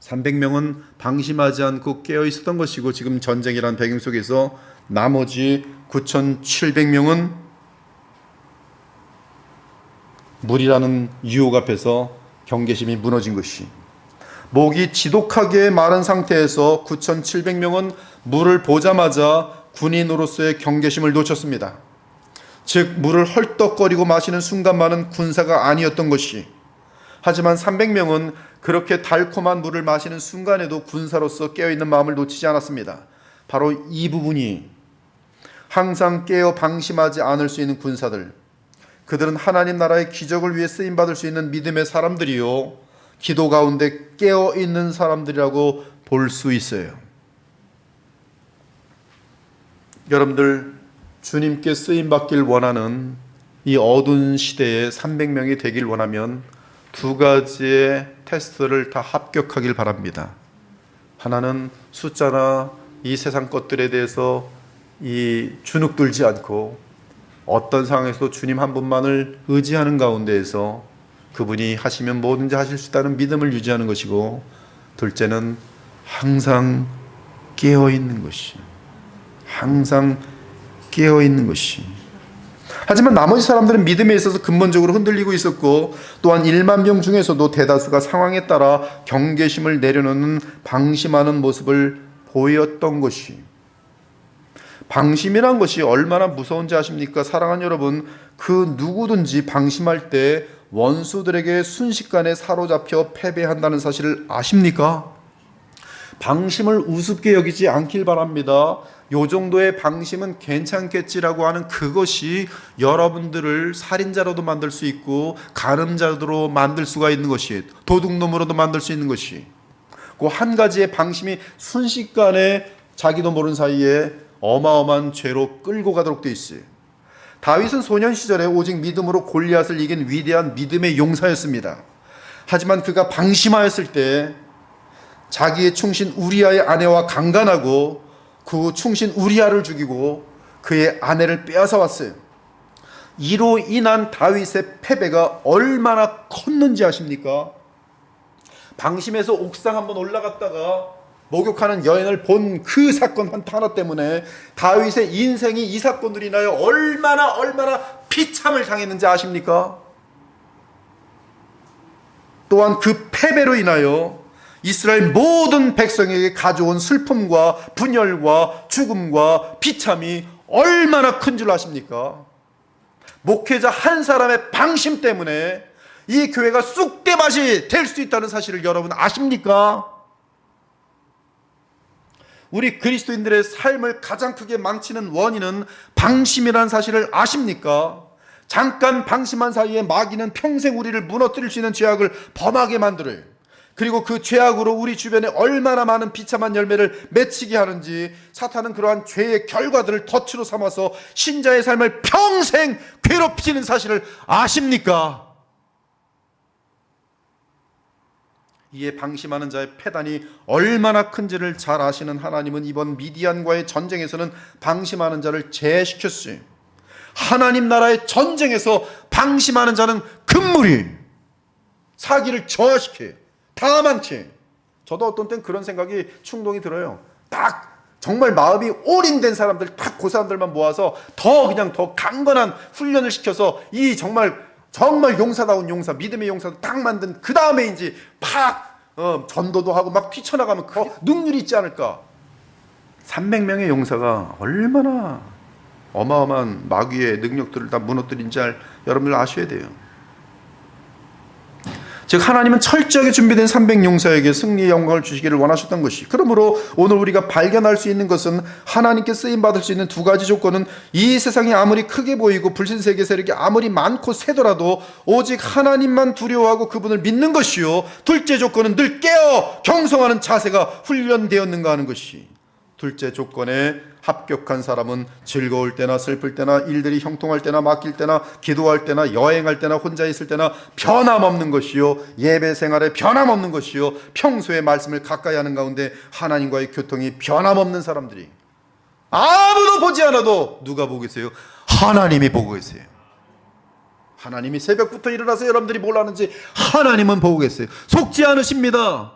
300명은 방심하지 않고 깨어 있었던 것이고 지금 전쟁이라는 배경 속에서 나머지 9,700명은 물이라는 유혹 앞에서 경계심이 무너진 것이, 목이 지독하게 마른 상태에서 9,700명은 물을 보자마자 군인으로서의 경계심을 놓쳤습니다. 즉 물을 헐떡거리고 마시는 순간만은 군사가 아니었던 것이, 하지만 300명은 그렇게 달콤한 물을 마시는 순간에도 군사로서 깨어있는 마음을 놓치지 않았습니다. 바로 이 부분이 항상 깨어 방심하지 않을 수 있는 군사들, 그들은 하나님 나라의 기적을 위해 쓰임받을 수 있는 믿음의 사람들이요 기도 가운데 깨어있는 사람들이라고 볼 수 있어요. 여러분들, 주님께 쓰임받길 원하는 이 어두운 시대에 300명이 되길 원하면 두 가지의 테스트를 다 합격하길 바랍니다. 하나는 숫자나 이 세상 것들에 대해서 이 주눅들지 않고 어떤 상황에서도 주님 한 분만을 의지하는 가운데에서 그분이 하시면 뭐든지 하실 수 있다는 믿음을 유지하는 것이고, 둘째는 항상 깨어있는 것이, 항상 깨어있는 것이. 하지만 나머지 사람들은 믿음에 있어서 근본적으로 흔들리고 있었고, 또한 1만 명 중에서도 대다수가 상황에 따라 경계심을 내려놓는 방심하는 모습을 보였던 것이, 방심이란 것이 얼마나 무서운지 아십니까? 사랑하는 여러분, 그 누구든지 방심할 때 원수들에게 순식간에 사로잡혀 패배한다는 사실을 아십니까? 방심을 우습게 여기지 않길 바랍니다. 요 정도의 방심은 괜찮겠지라고 하는 그것이 여러분들을 살인자로도 만들 수 있고 간음자로 만들 수가 있는 것이, 도둑놈으로도 만들 수 있는 것이, 그 한 가지의 방심이 순식간에 자기도 모르는 사이에 어마어마한 죄로 끌고 가도록 되어 있어요. 다윗은 소년 시절에 오직 믿음으로 골리앗을 이긴 위대한 믿음의 용사였습니다. 하지만 그가 방심하였을 때 자기의 충신 우리아의 아내와 강간하고 그 충신 우리아를 죽이고 그의 아내를 빼앗아 왔어요. 이로 인한 다윗의 패배가 얼마나 컸는지 아십니까? 방심해서 옥상 한번 올라갔다가 목욕하는 여인을 본 그 사건 하나 때문에 다윗의 인생이 이 사건으로 인하여 얼마나 비참을 당했는지 아십니까? 또한 그 패배로 인하여 이스라엘 모든 백성에게 가져온 슬픔과 분열과 죽음과 비참이 얼마나 큰 줄 아십니까? 목회자 한 사람의 방심 때문에 이 교회가 쑥대밭이 될 수 있다는 사실을 여러분 아십니까? 우리 그리스도인들의 삶을 가장 크게 망치는 원인은 방심이라는 사실을 아십니까? 잠깐 방심한 사이에 마귀는 평생 우리를 무너뜨릴 수 있는 죄악을 범하게 만들어요. 그리고 그 죄악으로 우리 주변에 얼마나 많은 비참한 열매를 맺히게 하는지 사탄은 그러한 죄의 결과들을 덫으로 삼아서 신자의 삶을 평생 괴롭히는 사실을 아십니까? 이에 방심하는 자의 패단이 얼마나 큰지를 잘 아시는 하나님은 이번 미디안과의 전쟁에서는 방심하는 자를 제외시켰어요. 하나님 나라의 전쟁에서 방심하는 자는 금물이 사기를 저하시켜요. 다 망치. 저도 어떤 땐 그런 생각이 충동이 들어요. 딱 정말 마음이 올인된 사람들, 딱 그 사람들만 모아서 더 강건한 훈련을 시켜서 이 정말 용사다운 용사, 믿음의 용사도 딱 만든 그 다음에인지 전도도 하고 막 뛰쳐나가면 그 능률이 있지 않을까. 300명의 용사가 얼마나 어마어마한 마귀의 능력들을 다 무너뜨린 줄 여러분들 아셔야 돼요. 즉 하나님은 철저하게 준비된 300용사에게 승리의 영광을 주시기를 원하셨던 것이, 그러므로 오늘 우리가 발견할 수 있는 것은 하나님께 쓰임받을 수 있는 두 가지 조건은 이 세상이 아무리 크게 보이고 불신세계 세력이 아무리 많고 세더라도 오직 하나님만 두려워하고 그분을 믿는 것이요, 둘째 조건은 늘 깨어 경성하는 자세가 훈련되었는가 하는 것이. 둘째 조건에 합격한 사람은 즐거울 때나 슬플 때나 일들이 형통할 때나 막힐 때나 기도할 때나 여행할 때나 혼자 있을 때나 변함없는 것이요, 예배 생활에 변함없는 것이요, 평소에 말씀을 가까이 하는 가운데 하나님과의 교통이 변함없는 사람들이, 아무도 보지 않아도 누가 보고 계세요? 하나님이 보고 계세요. 하나님이 새벽부터 일어나서 여러분들이 뭘 하는지 하나님은 보고 계세요. 속지 않으십니다.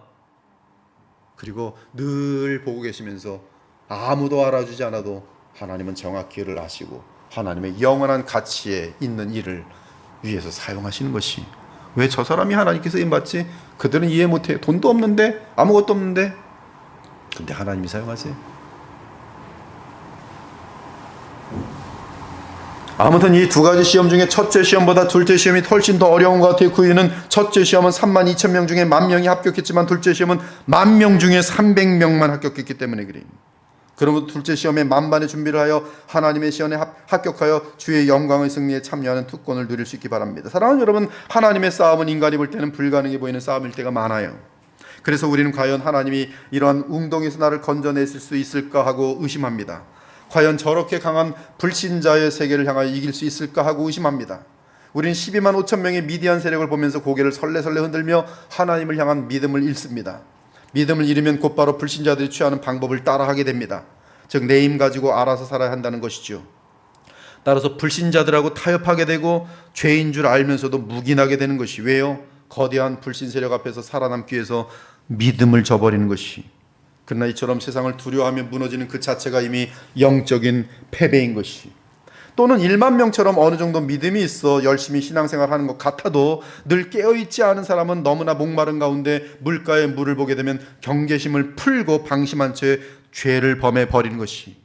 그리고 늘 보고 계시면서 아무도 알아주지 않아도 하나님은 정확히 일을 아시고 하나님의 영원한 가치에 있는 일을 위해서 사용하시는 것이. 왜 저 사람이 하나님께 쓰임받지? 그들은 이해 못해. 돈도 없는데, 아무것도 없는데. 근데 하나님이 사용하세요. 아무튼 이 두 가지 시험 중에 첫째 시험보다 둘째 시험이 훨씬 더 어려운 것 같아요. 그 이유는 첫째 시험은 32,000명 중에 10,000명이 합격했지만 둘째 시험은 10,000명 중에 300명만 합격했기 때문에 그래요. 그러므로 둘째 시험에 만반의 준비를 하여 하나님의 시험에 합격하여 주의 영광의 승리에 참여하는 특권을 누릴 수 있기 바랍니다. 사랑하는 여러분, 하나님의 싸움은 인간이 볼 때는 불가능해 보이는 싸움일 때가 많아요. 그래서 우리는 과연 하나님이 이러한 웅덩이에서 나를 건져내실 수 있을까 하고 의심합니다. 과연 저렇게 강한 불신자의 세계를 향하여 이길 수 있을까 하고 의심합니다. 우리는 12만 5천 명의 미디안 세력을 보면서 고개를 설레설레 흔들며 하나님을 향한 믿음을 잃습니다. 믿음을 잃으면 곧바로 불신자들이 취하는 방법을 따라하게 됩니다. 즉 내 힘 가지고 알아서 살아야 한다는 것이죠. 따라서 불신자들하고 타협하게 되고 죄인 줄 알면서도 묵인하게 되는 것이. 왜요? 거대한 불신 세력 앞에서 살아남기 위해서 믿음을 저버리는 것이. 그러나 이처럼 세상을 두려워하며 무너지는 그 자체가 이미 영적인 패배인 것이. 또는 1만 명처럼 어느 정도 믿음이 있어 열심히 신앙생활하는 것 같아도 늘 깨어있지 않은 사람은 너무나 목마른 가운데 물가에 물을 보게 되면 경계심을 풀고 방심한 채 죄를 범해 버리는 것이.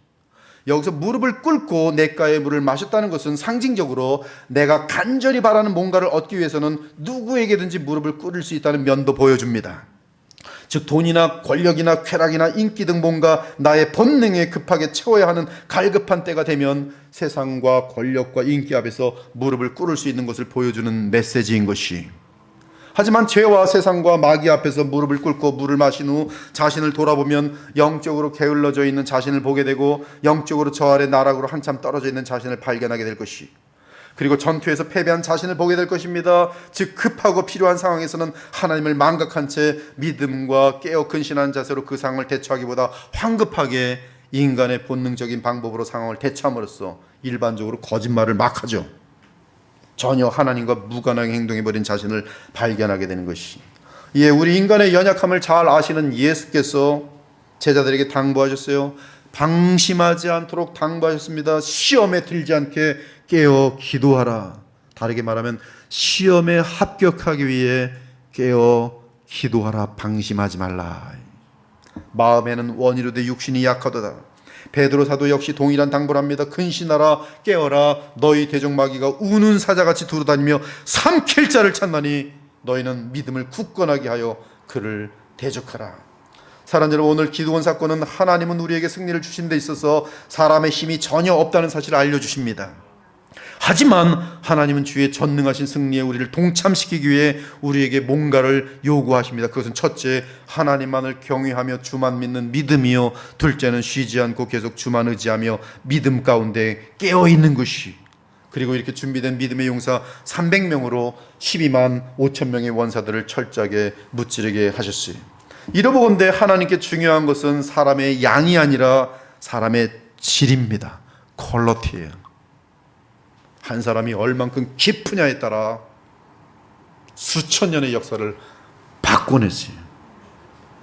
여기서 무릎을 꿇고 냇가의 물을 마셨다는 것은 상징적으로 내가 간절히 바라는 뭔가를 얻기 위해서는 누구에게든지 무릎을 꿇을 수 있다는 면도 보여줍니다. 즉 돈이나 권력이나 쾌락이나 인기 등 뭔가 나의 본능에 급하게 채워야 하는 갈급한 때가 되면 세상과 권력과 인기 앞에서 무릎을 꿇을 수 있는 것을 보여주는 메시지인 것이, 하지만 죄와 세상과 마귀 앞에서 무릎을 꿇고 물을 마신 후 자신을 돌아보면 영적으로 게을러져 있는 자신을 보게 되고 영적으로 저 아래 나락으로 한참 떨어져 있는 자신을 발견하게 될 것이, 그리고 전투에서 패배한 자신을 보게 될 것입니다. 즉 급하고 필요한 상황에서는 하나님을 망각한 채 믿음과 깨어 근신한 자세로 그 상황을 대처하기보다 황급하게 인간의 본능적인 방법으로 상황을 대처함으로써 일반적으로 거짓말을 막 하죠. 전혀 하나님과 무관하게 행동해버린 자신을 발견하게 되는 것이, 이에 우리 인간의 연약함을 잘 아시는 예수께서 제자들에게 당부하셨어요. 방심하지 않도록 당부하셨습니다. 시험에 들지 않게 깨어 기도하라. 다르게 말하면 시험에 합격하기 위해 깨어 기도하라. 방심하지 말라. 마음에는 원이로되 육신이 약하도다. 베드로 사도 역시 동일한 당부를 합니다. 근신하라, 깨어라. 너희 대적 마귀가 우는 사자같이 두루다니며 삼킬 자를 찾나니 너희는 믿음을 굳건하게 하여 그를 대적하라. 사랑하는 여러분, 오늘 기드온 사건은 하나님은 우리에게 승리를 주신 데 있어서 사람의 힘이 전혀 없다는 사실을 알려주십니다. 하지만 하나님은 주의 전능하신 승리에 우리를 동참시키기 위해 우리에게 뭔가를 요구하십니다. 그것은 첫째, 하나님만을 경외하며 주만 믿는 믿음이요, 둘째는 쉬지 않고 계속 주만 의지하며 믿음 가운데 깨어있는 것이, 그리고 이렇게 준비된 믿음의 용사 300명으로 12만 5천 명의 원사들을 철저하게 무찌르게 하셨어요. 이러보건대 하나님께 중요한 것은 사람의 양이 아니라 사람의 질입니다. 퀄러티예요. 한 사람이 얼만큼 깊으냐에 따라 수천 년의 역사를 바꿔냈어요.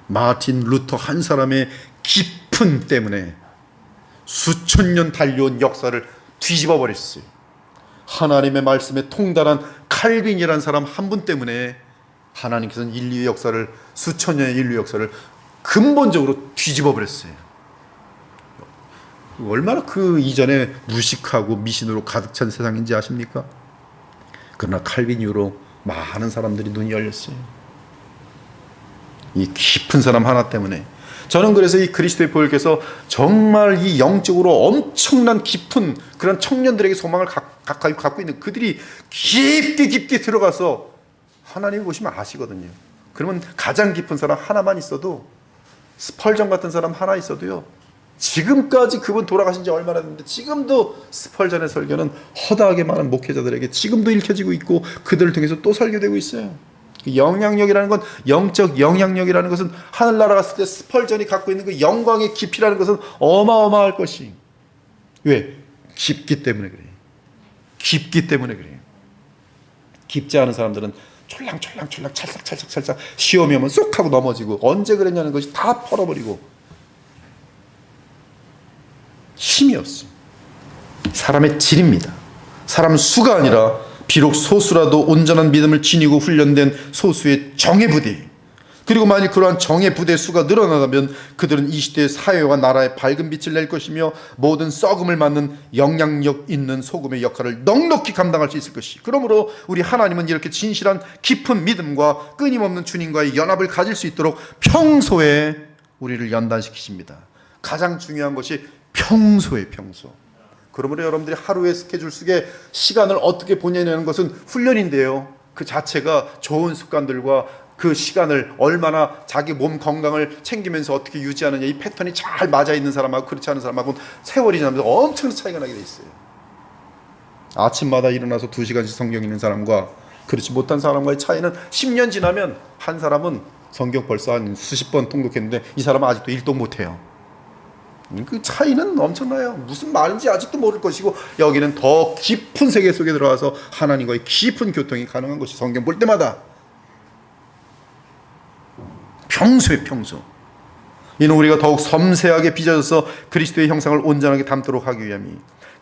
마틴 루터 한 사람의 깊음 때문에 수천 년 달려온 역사를 뒤집어 버렸어요. 하나님의 말씀에 통달한 칼빈이라는 사람 한 분 때문에 하나님께서는 인류의 역사를, 수천 년의 인류 역사를 근본적으로 뒤집어 버렸어요. 얼마나 그 이전에 무식하고 미신으로 가득 찬 세상인지 아십니까? 그러나 칼빈 이후로 많은 사람들이 눈이 열렸어요. 이 깊은 사람 하나 때문에. 저는 그래서 이 그리스도의 보혈께서 정말 이 영적으로 엄청난 깊은 그런 청년들에게 소망을 가까이 갖고 있는, 그들이 깊게 들어가서 하나님을 보시면 아시거든요. 그러면 가장 깊은 사람 하나만 있어도, 스펄전 같은 사람 하나 있어도요, 지금까지 그분 돌아가신 지 얼마나 됐는데 지금도 스펄전의 설교는 허다하게 많은 목회자들에게 지금도 읽혀지고 있고 그들을 통해서 또 설교되고 있어요. 영향력이라는 건, 영적 영향력이라는 것은 하늘나라 갔을 때 스펄전이 갖고 있는 그 영광의 깊이라는 것은 어마어마할 것이. 왜? 깊기 때문에 그래요. 깊기 때문에 그래요. 깊지 않은 사람들은 촐랑촐랑 찰싹 시험이 오면 쏙 하고 넘어지고, 언제 그랬냐는 것이 다 펄어버리고 힘이 없어. 사람의 질입니다. 사람 수가 아니라 비록 소수라도 온전한 믿음을 지니고 훈련된 소수의 정예 부대, 그리고 만일 그러한 정예 부대 수가 늘어나다면 그들은 이 시대의 사회와 나라에 밝은 빛을 낼 것이며 모든 썩음을 막는 영향력 있는 소금의 역할을 넉넉히 감당할 수 있을 것이. 그러므로 우리 하나님은 이렇게 진실한 깊은 믿음과 끊임없는 주님과의 연합을 가질 수 있도록 평소에 우리를 연단시키십니다. 가장 중요한 것이 평소에 평소. 그러므로 여러분들이 하루의 스케줄 속에 시간을 어떻게 보내냐는 것은 훈련인데요, 그 자체가 좋은 습관들과 그 시간을 얼마나 자기 몸 건강을 챙기면서 어떻게 유지하느냐, 이 패턴이 잘 맞아 있는 사람하고 그렇지 않은 사람하고는 세월이 지나면서 엄청난 차이가 나게 돼 있어요. 아침마다 일어나서 2시간씩 성경 읽는 사람과 그렇지 못한 사람과의 차이는 10년 지나면 한 사람은 성경 벌써 한 수십 번 통독했는데 이 사람은 아직도 일도 못해요. 그 차이는 엄청나요. 무슨 말인지 아직도 모를 것이고, 여기는 더 깊은 세계 속에 들어가서 하나님과의 깊은 교통이 가능한 것이 성경 볼 때마다 평소에 평소. 이는 우리가 더욱 섬세하게 빚어져서 그리스도의 형상을 온전하게 담도록 하기 위함이,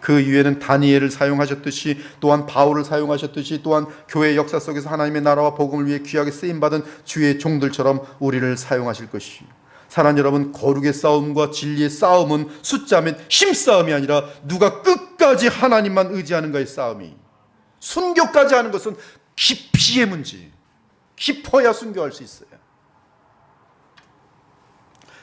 그 이후에는 다니엘을 사용하셨듯이, 또한 바울을 사용하셨듯이, 또한 교회 역사 속에서 하나님의 나라와 복음을 위해 귀하게 쓰임받은 주의 종들처럼 우리를 사용하실 것이. 사랑하는 여러분, 거룩의 싸움과 진리의 싸움은 숫자 및 힘싸움이 아니라 누가 끝까지 하나님만 의지하는가의 싸움이, 순교까지 하는 것은 깊이의 문제. 깊어야 순교할 수 있어요.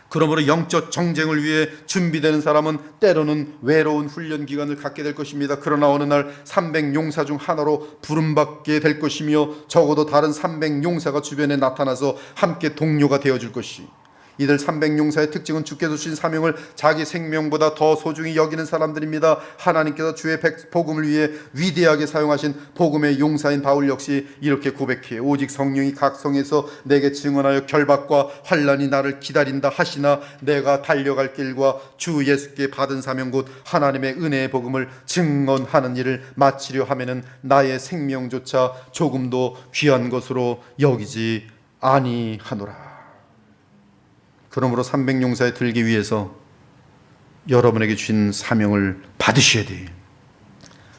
그러므로 영적 정쟁을 위해 준비되는 사람은 때로는 외로운 훈련 기간을 갖게 될 것입니다. 그러나 어느 날 300용사 중 하나로 부름받게 될 것이며 적어도 다른 300용사가 주변에 나타나서 함께 동료가 되어줄 것이, 이들 300용사의 특징은 주께서 주신 사명을 자기 생명보다 더 소중히 여기는 사람들입니다. 하나님께서 주의 복음을 위해 위대하게 사용하신 복음의 용사인 바울 역시 이렇게 고백해 오직 성령이 각 성에서 내게 증언하여 결박과 환난이 나를 기다린다 하시나 내가 달려갈 길과 주 예수께 받은 사명 곧 하나님의 은혜의 복음을 증언하는 일을 마치려 하면은 나의 생명조차 조금도 귀한 것으로 여기지 아니하노라. 그러므로 300용사에 들기 위해서 여러분에게 주신 사명을 받으셔야 돼요.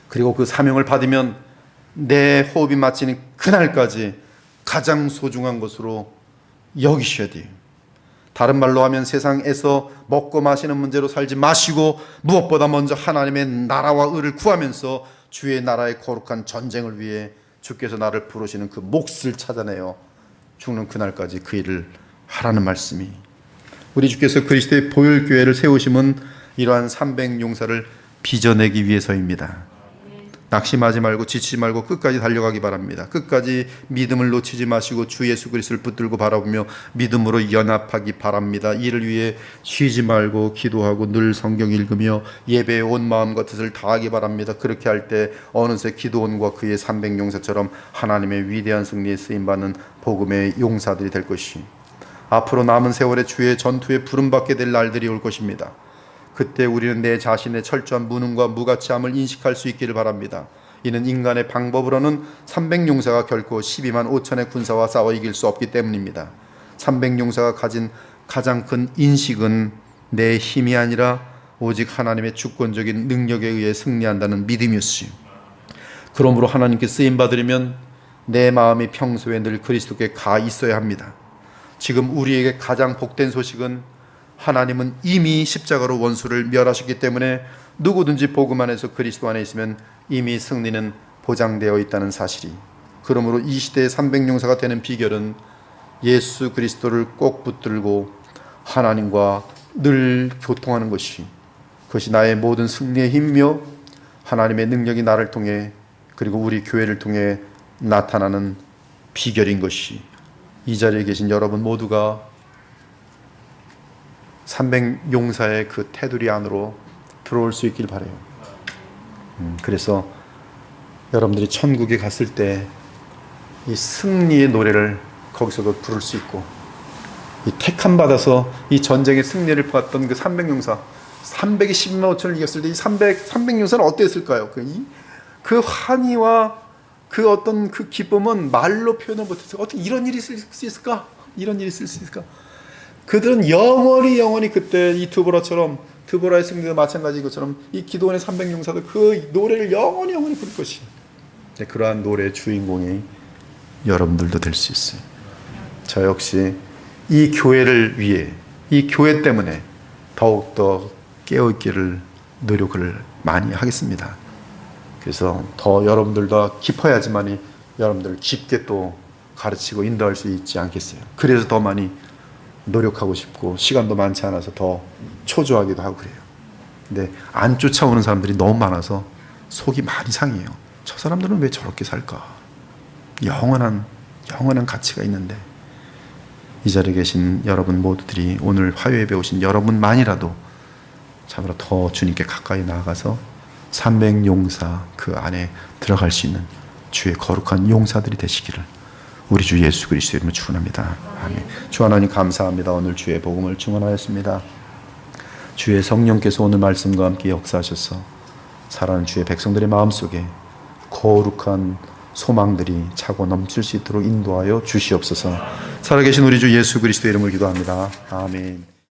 그리고 그 사명을 받으면 내 호흡이 마치는 그날까지 가장 소중한 것으로 여기셔야 돼요. 다른 말로 하면 세상에서 먹고 마시는 문제로 살지 마시고 무엇보다 먼저 하나님의 나라와 의를 구하면서 주의 나라의 거룩한 전쟁을 위해 주께서 나를 부르시는 그 몫을 찾아내어 죽는 그날까지 그 일을 하라는 말씀이, 우리 주께서 그리스도의 보혈교회를 세우심은 이러한 300용사를 빚어내기 위해서입니다. 낙심하지 말고 지치지 말고 끝까지 달려가기 바랍니다. 끝까지 믿음을 놓치지 마시고 주 예수 그리스도를 붙들고 바라보며 믿음으로 연합하기 바랍니다. 이를 위해 쉬지 말고 기도하고 늘 성경 읽으며 예배에 온 마음과 뜻을 다하기 바랍니다. 그렇게 할 때 어느새 기도원과 그의 300용사처럼 하나님의 위대한 승리에 쓰임받는 복음의 용사들이 될 것이, 앞으로 남은 세월에 주의 전투에 부름받게 될 날들이 올 것입니다. 그때 우리는 내 자신의 철저한 무능과 무가치함을 인식할 수 있기를 바랍니다. 이는 인간의 방법으로는 300용사가 결코 12만 5천의 군사와 싸워 이길 수 없기 때문입니다. 300용사가 가진 가장 큰 인식은 내 힘이 아니라 오직 하나님의 주권적인 능력에 의해 승리한다는 믿음이었어요. 그러므로 하나님께 쓰임받으려면 내 마음이 평소에 늘 그리스도께 가 있어야 합니다. 지금 우리에게 가장 복된 소식은 하나님은 이미 십자가로 원수를 멸하셨기 때문에 누구든지 복음 안에서 그리스도 안에 있으면 이미 승리는 보장되어 있다는 사실이, 그러므로 이 시대의 300용사가 되는 비결은 예수 그리스도를 꼭 붙들고 하나님과 늘 교통하는 것이, 그것이 나의 모든 승리의 힘이며 하나님의 능력이 나를 통해 그리고 우리 교회를 통해 나타나는 비결인 것이, 이 자리에 계신 여러분 모두가 300용사의 그 테두리 안으로 들어올 수 있길 바라요. 그래서 여러분들이 천국에 갔을 때 이 승리의 노래를 거기서도 부를 수 있고, 이 택함 받아서 이 전쟁의 승리를 보았던 그 300용사, 300이 12만 5천을 이겼을 때 이 300용사는 어땠을까요? 그 환희와 그 어떤 그 기쁨은 말로 표현을 못했어요. 어떻게 이런 일이 있을 수 있을까? 이런 일이 있을 수 있을까? 그들은 영원히 그때 이 드보라의 승리도 마찬가지인 것처럼 이 기도원의 300용사도 그 노래를 영원히 부를 것이, 그러한 노래의 주인공이 여러분들도 될 수 있어요. 저 역시 이 교회를 위해, 이 교회 때문에 더욱더 깨어있기를 노력을 많이 하겠습니다. 그래서 더 여러분들과 깊어야지만이 여러분들 깊게 또 가르치고 인도할 수 있지 않겠어요. 그래서 더 많이 노력하고 싶고 시간도 많지 않아서 더 초조하기도 하고 그래요. 근데 안 쫓아오는 사람들이 너무 많아서 속이 많이 상해요. 저 사람들은 왜 저렇게 살까? 영원한 가치가 있는데, 이 자리에 계신 여러분 모두들이 오늘 화요예배 오신 여러분만이라도 참으로 더 주님께 가까이 나아가서 300용사 그 안에 들어갈 수 있는 주의 거룩한 용사들이 되시기를 우리 주 예수 그리스도의 이름으로 축원합니다. 아멘. 주 하나님 감사합니다. 오늘 주의 복음을 증언하였습니다. 주의 성령께서 오늘 말씀과 함께 역사하셔서 사랑하는 주의 백성들의 마음속에 거룩한 소망들이 차고 넘칠 수 있도록 인도하여 주시옵소서. 살아계신 우리 주 예수 그리스도의 이름으로 기도합니다. 아멘.